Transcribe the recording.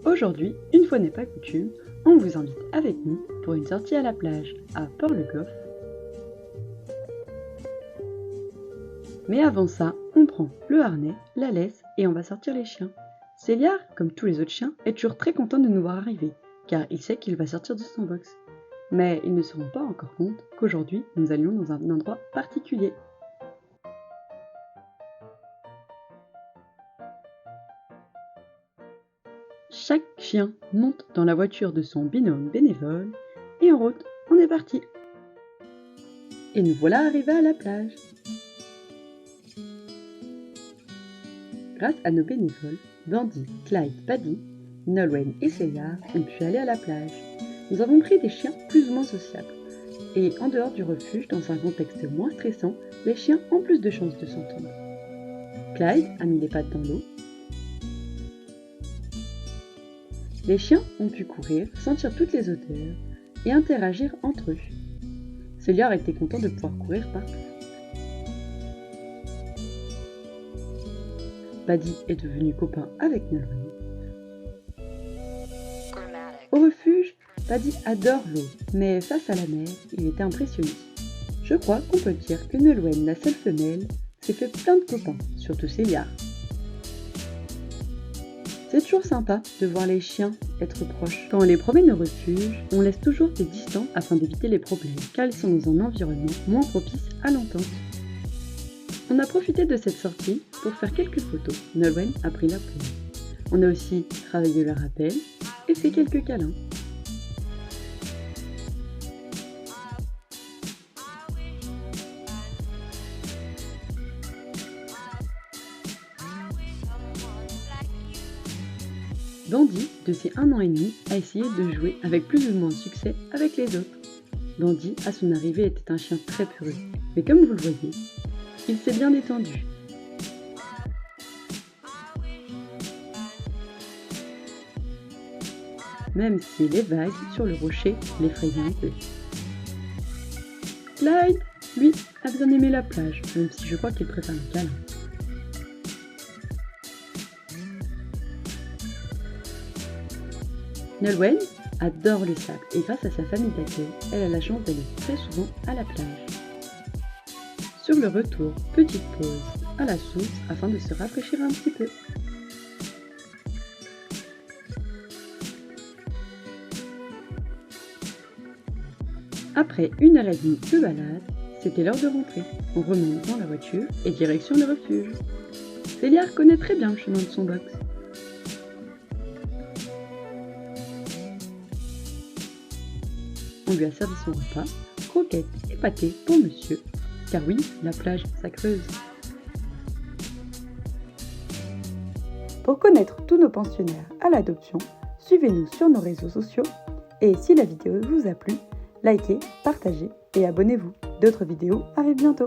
Aujourd'hui, une fois n'est pas coutume, on vous invite avec nous pour une sortie à la plage à Port-le-Goff. Mais avant ça, on prend le harnais, la laisse et on va sortir les chiens. Céliar, comme tous les autres chiens, est toujours très content de nous voir arriver, car il sait qu'il va sortir de son box. Mais ils ne se rendent pas encore compte qu'aujourd'hui, nous allions dans un endroit particulier. Chaque chien monte dans la voiture de son binôme bénévole et en route, on est parti. Et nous voilà arrivés à la plage. Grâce à nos bénévoles, Bandy, Clyde, Paddy, Nolwenn et Céliar ont pu aller à la plage. Nous avons pris des chiens plus ou moins sociables. Et en dehors du refuge, dans un contexte moins stressant, les chiens ont plus de chances de s'entendre. Clyde a mis les pattes dans l'eau. Les chiens ont pu courir, sentir toutes les odeurs et interagir entre eux. Céliar était content de pouvoir courir partout. Paddy est devenu copain avec Nolwenn. Au refuge, Paddy adore l'eau, mais face à la mer, il était impressionné. Je crois qu'on peut dire que Nolwenn, la seule femelle, s'est fait plein de copains, surtout Céliar. C'est toujours sympa de voir les chiens être proches. Quand on les promène au refuge, on laisse toujours des distances afin d'éviter les problèmes, car ils sont dans un environnement moins propice à l'entente. On a profité de cette sortie pour faire quelques photos. Nolwenn a pris la pause. On a aussi travaillé le rappel et fait quelques câlins. Bandy, de ses 1 an et demi, a essayé de jouer avec plus ou moins de succès avec les autres. Bandy, à son arrivée, était un chien très peureux, mais comme vous le voyez, il s'est bien détendu. Même si les vagues sur le rocher l'effrayaient un peu. Clyde, lui, a bien aimé la plage, même si je crois qu'il préfère le câlin. Nolwenn adore le sable et grâce à sa famille d'accueil, elle a la chance d'aller très souvent à la plage. Sur le retour, petite pause à la source afin de se rafraîchir un petit peu. Après 1h30 de balade, c'était l'heure de rentrer. On remonte dans la voiture et direction le refuge. Céliar connaît très bien le chemin de son box. On lui a servi son repas, croquettes et pâtés pour monsieur. Car oui, la plage, ça creuse. Pour connaître tous nos pensionnaires à l'adoption, suivez-nous sur nos réseaux sociaux. Et si la vidéo vous a plu, likez, partagez et abonnez-vous. D'autres vidéos arrivent bientôt.